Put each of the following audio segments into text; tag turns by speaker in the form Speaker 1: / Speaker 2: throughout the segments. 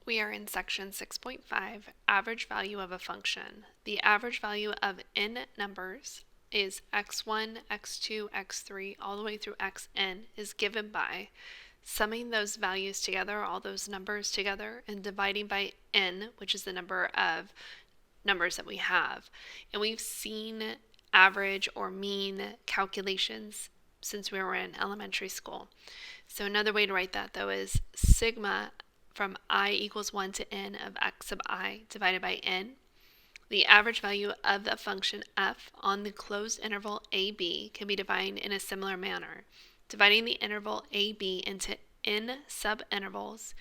Speaker 1: We are in section 6.5, average value of a function. The average value of n numbers is x1, x2, x3, all the way through xn is given by summing those values together, all those numbers together, and dividing by n, which is the number of numbers that we have. And we've seen average or mean calculations since we were in elementary school. So another way to write that though is sigma from I equals 1 to n of x sub I divided by n. The average value of the function f on the closed interval ab can be defined in a similar manner, dividing the interval ab into n subintervals,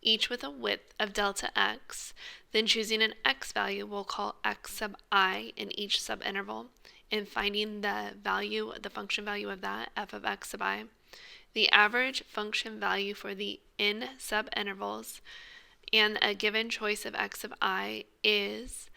Speaker 1: each with a width of delta x, then choosing an x value we'll call x sub I in each subinterval, and finding the value, the function value of that, f of x sub I. The average function value for the n subintervals and a given choice of x of I is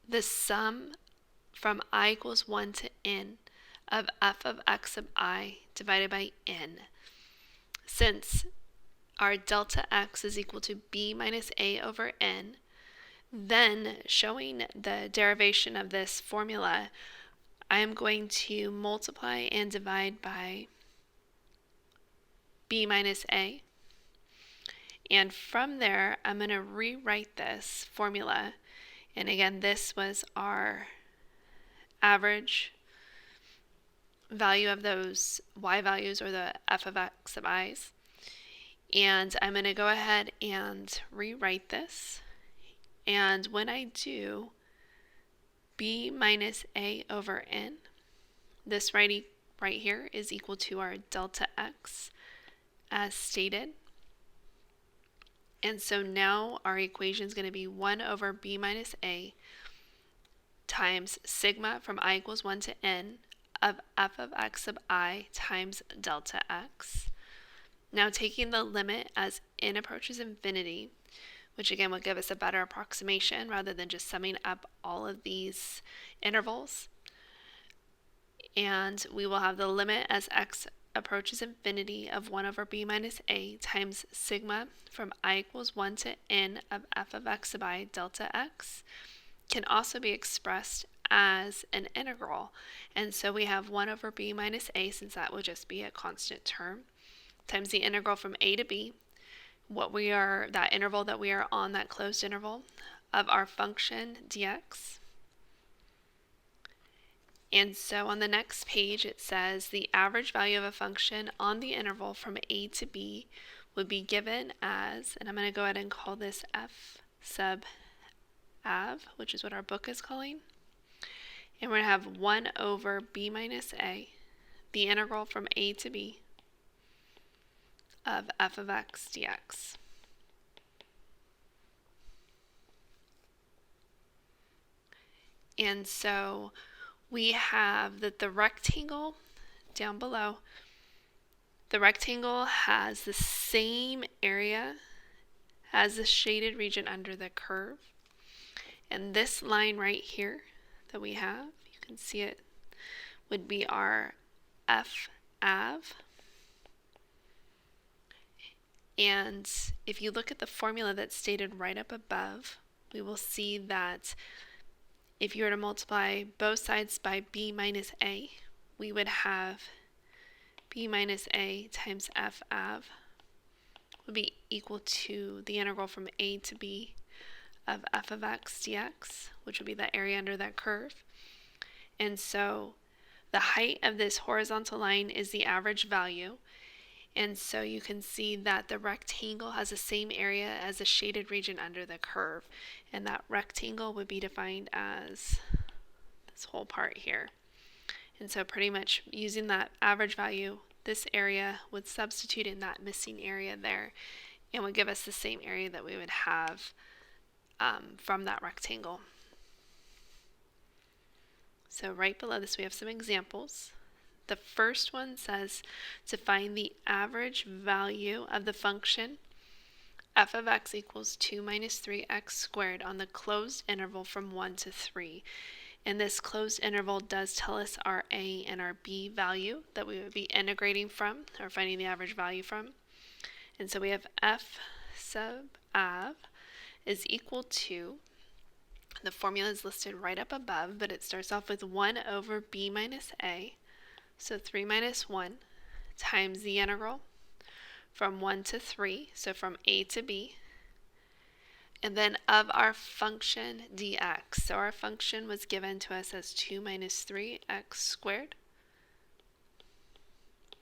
Speaker 1: the sum from I equals 1 to n of f of x sub I divided by n. Since our delta x is equal to b minus a over n, then showing the derivation of this formula, I am going to multiply and divide by b minus a, and from there I'm going to rewrite this formula, and again this was our average value of those y values, or the f of x of i's, and I'm going to go ahead and rewrite this, and when I do, b minus a over n, this right here is equal to our delta x as stated. And so now our equation is going to be 1 over b minus a times sigma from I equals 1 to n of f of x sub I times delta x. Now taking the limit as n approaches infinity, which again will give us a better approximation rather than just summing up all of these intervals. And we will have the limit as x approaches infinity of 1 over b minus a times sigma from I equals 1 to n of f of x sub I delta x can also be expressed as an integral. And so we have 1 over b minus a, since that would just be a constant term, times the integral from a to b, that interval that we are on, that closed interval, of our function dx. And so on the next page it says the average value of a function on the interval from a to b would be given as, and I'm going to go ahead and call this f sub av, which is what our book is calling. And we're going to have 1 over b minus a, the integral from a to b of f of x dx. And so we have that the rectangle down below, the rectangle has the same area as the shaded region under the curve. And this line right here that we have, you can see it, would be our f av. And if you look at the formula that's stated right up above, we will see that if you were to multiply both sides by b minus a, we would have b minus a times f av would be equal to the integral from a to b of f of x dx, which would be the area under that curve. And so the height of this horizontal line is the average value. And so you can see that the rectangle has the same area as the shaded region under the curve. And that rectangle would be defined as this whole part here. And so pretty much using that average value, this area would substitute in that missing area there and would give us the same area that we would have from that rectangle. So right below this we have some examples. The first one says to find the average value of the function f of x equals 2 minus 3x squared on the closed interval from 1 to 3. And this closed interval does tell us our a and our b value that we would be integrating from, or finding the average value from. And so we have f sub av is equal to, the formula is listed right up above, but it starts off with 1 over b minus a, so 3 minus 1, times the integral from 1 to 3, so from a to b, and then of our function dx. So our function was given to us as 2 minus 3x squared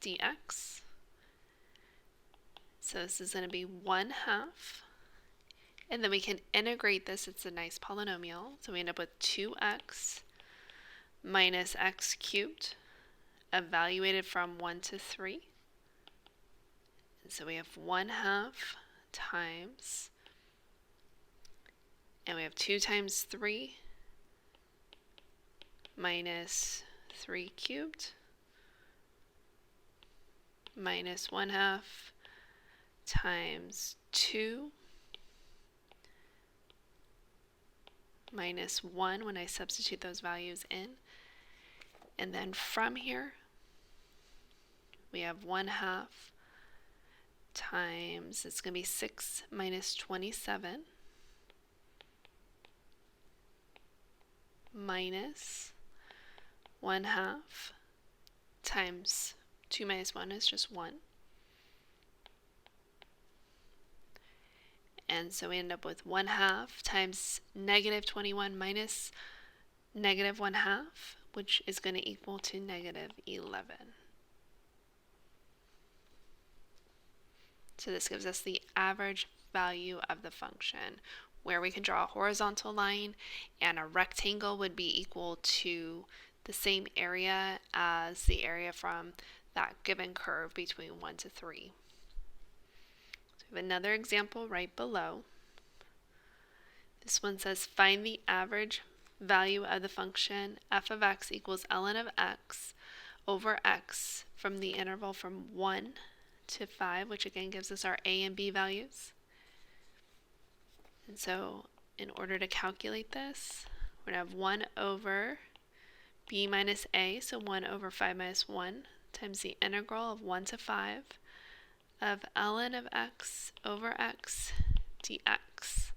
Speaker 1: dx. So this is going to be 1/2. And then we can integrate this. It's a nice polynomial. So we end up with 2x minus x cubed, evaluated from 1 to 3. And so we have 1/2 times, and we have 2 times 3 minus 3 cubed minus 1/2 times 2 minus 1 when I substitute those values in. And then from here, we have 1/2 times, it's going to be 6 minus 27 minus 1/2 times 2 minus 1 is just 1. And so we end up with 1/2 times negative 21 minus negative 1/2, which is going to equal to negative 11. So this gives us the average value of the function, where we can draw a horizontal line, and a rectangle would be equal to the same area as the area from that given curve between 1 to 3. So we have another example right below. This one says find the average value of the function f of x equals ln of x over x from the interval from 1 to 5, which again gives us our a and b values. And so in order to calculate this, we're going to have 1 over b minus a, so 1 over 5 minus 1, times the integral of 1 to 5 of ln of x over x dx.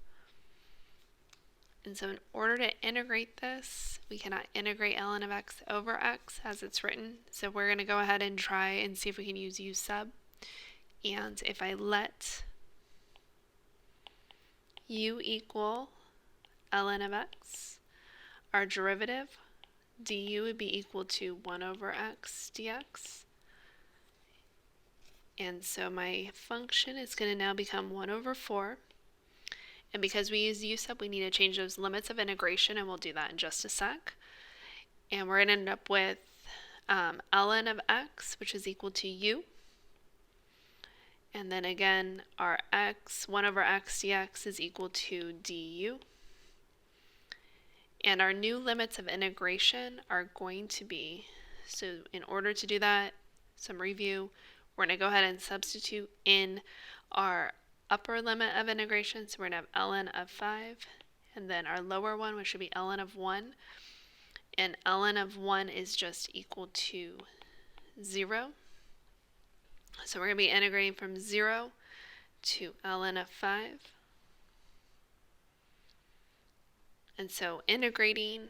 Speaker 1: And so in order to integrate this, we cannot integrate ln of x over x as it's written. So we're going to go ahead and try and see if we can use u sub. And if I let u equal ln of x, our derivative du would be equal to 1 over x dx. And so my function is going to now become 1 over 4. And because we use u sub, we need to change those limits of integration, and we'll do that in just a sec. And we're going to end up with ln of x, which is equal to u. And then again, our x, 1 over x dx is equal to du. And our new limits of integration are going to be, so in order to do that, some review, we're going to go ahead and substitute in our upper limit of integration. So we're going to have ln of 5, and then our lower one, which should be ln of 1. And ln of 1 is just equal to 0. So we're going to be integrating from 0 to ln of 5. And so integrating,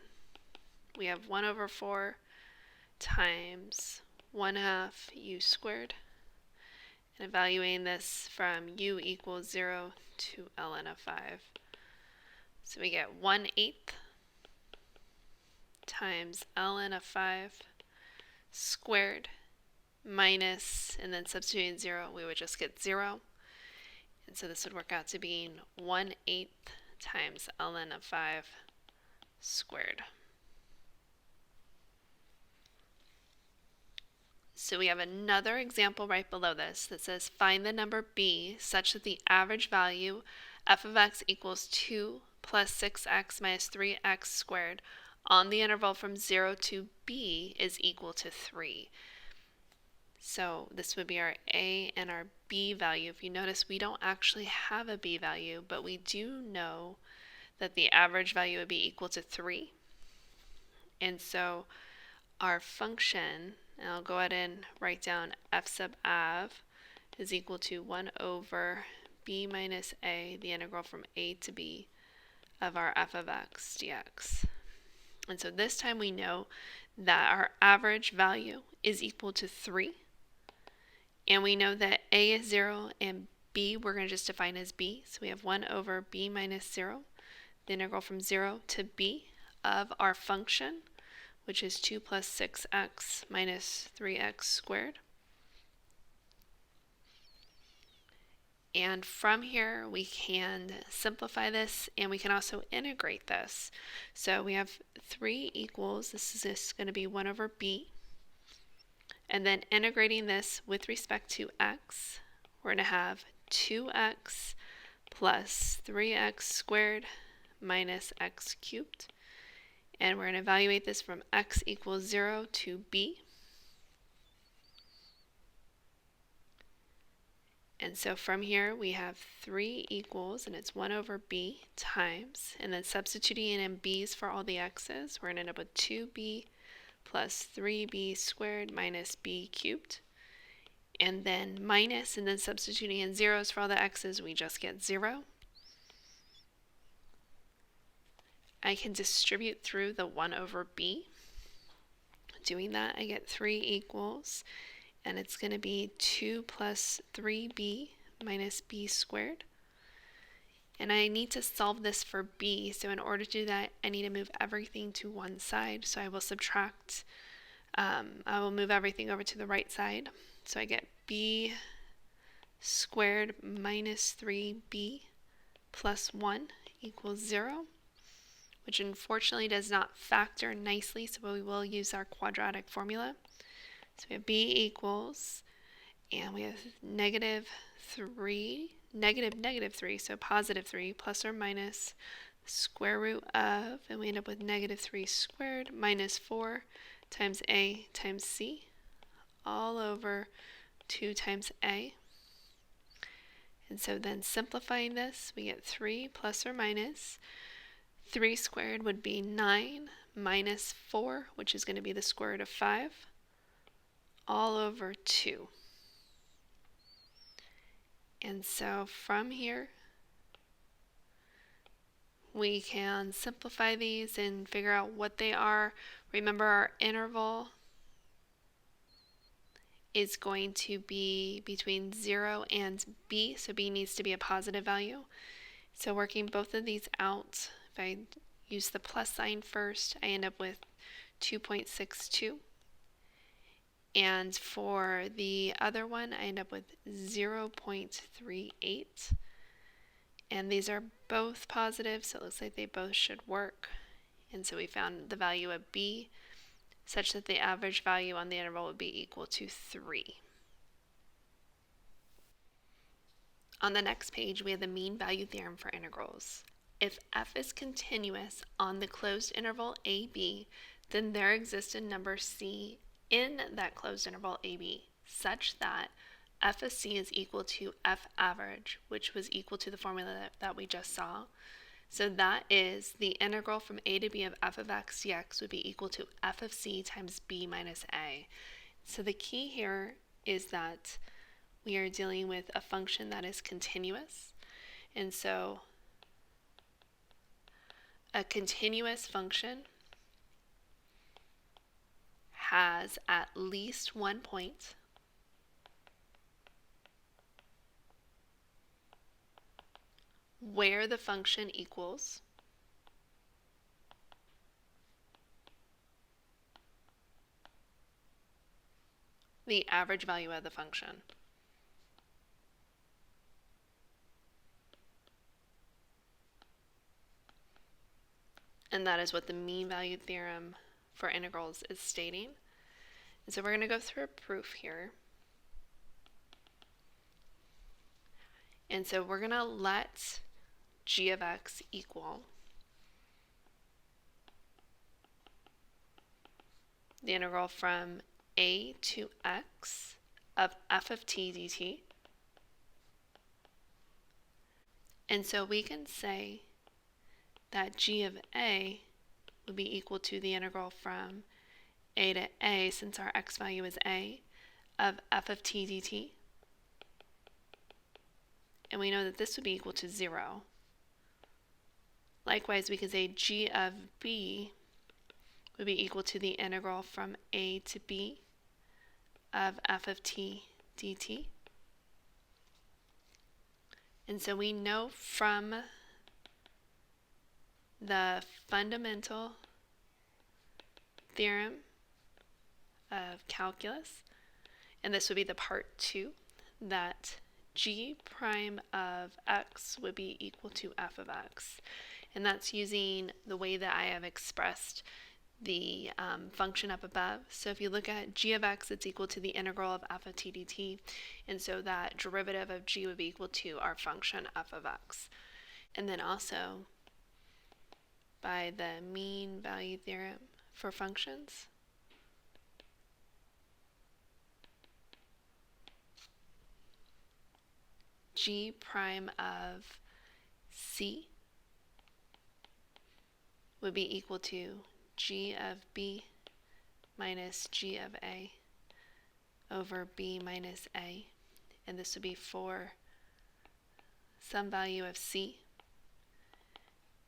Speaker 1: we have 1 over 4 times 1/2 u squared. And evaluating this from u equals 0 to ln of 5. So we get 1/8 times ln of 5 squared minus, and then substituting 0, we would just get 0. And so this would work out to being 1/8 times ln of 5 squared. So we have another example right below this that says find the number b such that the average value f of x equals 2 plus 6x minus 3x squared on the interval from 0 to b is equal to 3. So this would be our a and our b value. If you notice, we don't actually have a b value, but we do know that the average value would be equal to 3. And so our function, and I'll go ahead and write down f sub av is equal to 1 over b minus a, the integral from a to b of our f of x dx. And so this time we know that our average value is equal to 3. And we know that a is 0 and b we're going to just define as b. So we have 1 over b minus 0, the integral from 0 to b of our function, which is 2 plus 6x minus 3x squared. And from here, we can simplify this, and we can also integrate this. So we have 3 equals, this is just going to be 1 over b. And then integrating this with respect to x, we're going to have 2x plus 3x squared minus x cubed. And we're going to evaluate this from x equals 0 to b. And so from here we have 3 equals, and it's 1 over b times, and then substituting in b's for all the x's, we're going to end up with 2b plus 3b squared minus b cubed. And then minus, and then substituting in zeros for all the x's, we just get 0. I can distribute through the 1 over b. Doing that, I get 3 equals, and it's going to be 2 plus 3b minus b squared. And I need to solve this for b, so in order to do that, I need to move everything to one side. So I will subtract, I will move everything over to the right side. So I get b squared minus 3b plus 1 equals 0, which unfortunately does not factor nicely, so we will use our quadratic formula. So we have b equals, and we have negative 3, so positive 3 plus or minus square root of, and we end up with negative 3 squared minus 4 times a times c all over 2 times a. And so then simplifying this, we get 3 plus or minus 3 squared would be 9 minus 4, which is going to be the square root of 5, all over 2. And so from here, we can simplify these and figure out what they are. Remember, our interval is going to be between 0 and b, so b needs to be a positive value. So working both of these out, if I use the plus sign first, I end up with 2.62. And for the other one, I end up with 0.38. And these are both positive, so it looks like they both should work. And so we found the value of b such that the average value on the interval would be equal to 3. On the next page, we have the mean value theorem for integrals. If f is continuous on the closed interval ab, then there exists a number c in that closed interval ab such that f of c is equal to f average, which was equal to the formula that we just saw. So that is the integral from a to b of f of x dx would be equal to f of c times b minus a. So the key here is that we are dealing with a function that is continuous. And so a continuous function has at least one point where the function equals the average value of the function. And that is what the mean value theorem for integrals is stating. And so we're going to go through a proof here. And so we're going to let g of x equal the integral from a to x of f of t dt. And so we can say that g of a would be equal to the integral from a to a, since our x value is a, of f of t dt. and we know that this would be equal to 0. Likewise, we could say g of b would be equal to the integral from a to b of f of t dt. And so we know from the fundamental theorem of calculus, and this would be the part 2, that g prime of x would be equal to f of x. And that's using the way that I have expressed the function up above. So if you look at g of x, it's equal to the integral of f of t dt, and so that derivative of g would be equal to our function f of x. And then also by the mean value theorem for functions, g prime of c would be equal to g of b minus g of a over b minus a, and this would be for some value of c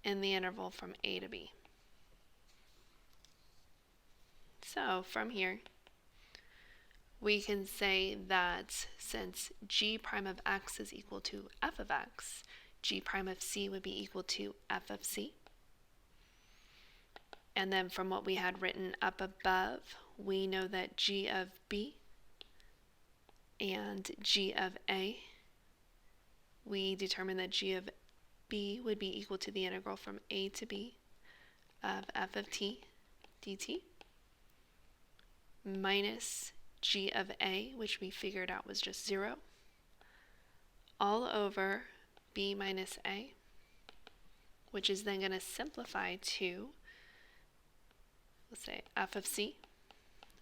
Speaker 1: in the interval from a to b. So from here, we can say that since g prime of x is equal to f of x, g prime of c would be equal to f of c. And then from what we had written up above, we know that g of b and g of a, we determined that g of b would be equal to the integral from a to b of f of t dt minus g of a, which we figured out was just 0, all over b minus a, which is then going to simplify to, let's say, f of c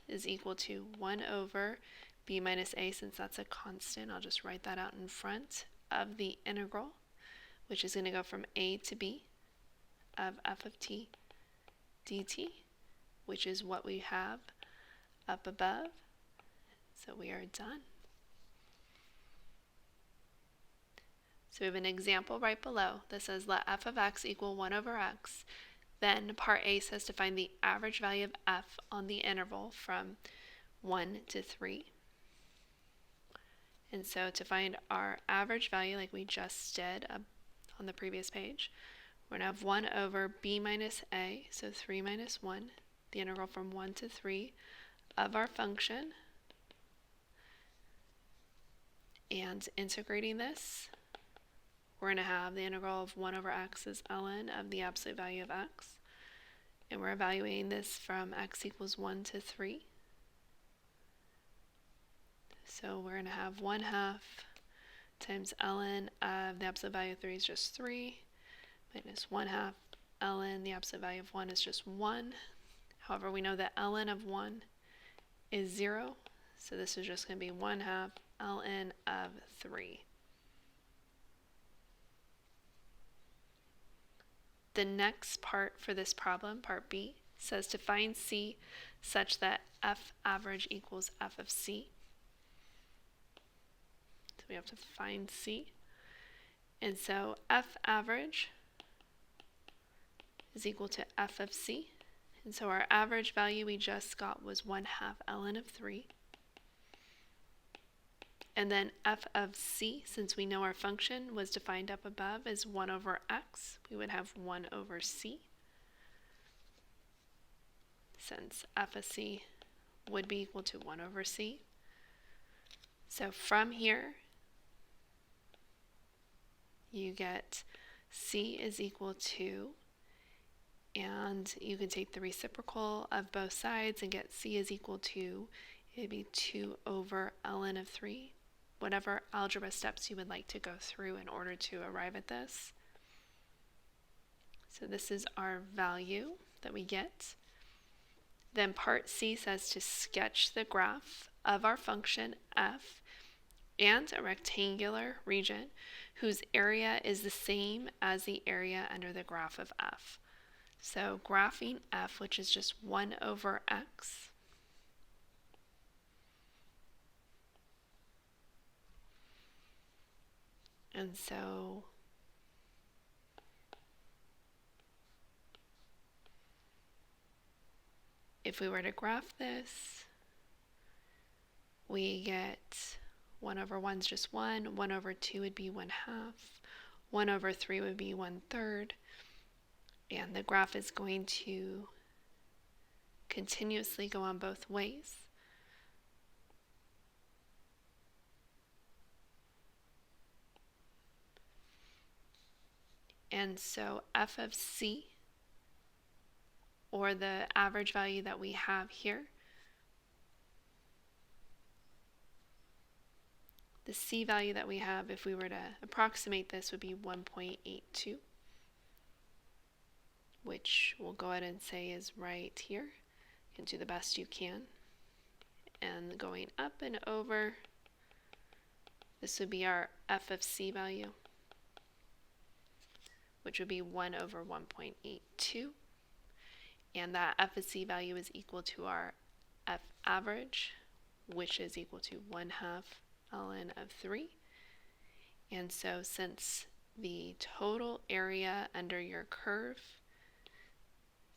Speaker 1: is equal to 1 over b minus a. Since that's a constant, I'll just write that out in front of the integral, which is going to go from a to b of f of t dt, which is what we have up above. So we are done. So we have an example right below that says let f of x equal 1 over x. Then part A says to find the average value of f on the interval from 1 to 3. And so to find our average value, like we just did on the previous page, we're going to have 1 over b minus a, so 3 minus 1, the integral from 1 to 3 of our function. And integrating this, we're going to have the integral of 1 over x is ln of the absolute value of x. And we're evaluating this from x equals 1 to 3. So we're going to have 1/2 times ln of the absolute value of 3 is just 3, minus 1/2 ln the absolute value of 1 is just 1. However, we know that ln of 1 is 0, so this is just going to be 1/2 ln of 3. The next part for this problem, part B, says to find c such that f average equals f of c. So we have to find c. And so f average is equal to f of c. And so our average value we just got was 1/2 ln of 3. And then f of c, since we know our function was defined up above as 1 over x, we would have 1 over c, since f of c would be equal to 1 over c. So from here, you get c is equal to, and you can take the reciprocal of both sides and get c is equal to, it would be 2 over ln of 3. Whatever algebra steps you would like to go through in order to arrive at this. So this is our value that we get. Then part C says to sketch the graph of our function f and a rectangular region whose area is the same as the area under the graph of f. So graphing f, which is just 1 over x, And so if we were to graph this, we get 1 over 1 is just 1, 1 over 2 would be 1/2, 1 over 3 would be 1/3, and the graph is going to continuously go on both ways. And so f of c, or the average value that we have here, the c value that we have, if we were to approximate this, would be 1.82, which we'll go ahead and say is right here. You can do the best you can. And going up and over, this would be our f of c value, which would be 1 over 1.82. And that f of c value is equal to our f average, which is equal to 1/2 ln of 3. And so since the total area under your curve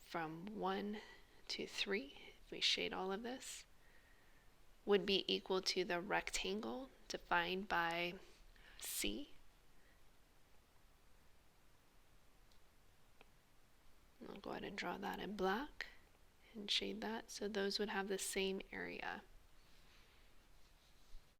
Speaker 1: from 1 to 3, if we shade all of this, would be equal to the rectangle defined by C. I'll go ahead and draw that in black and shade that. So those would have the same area.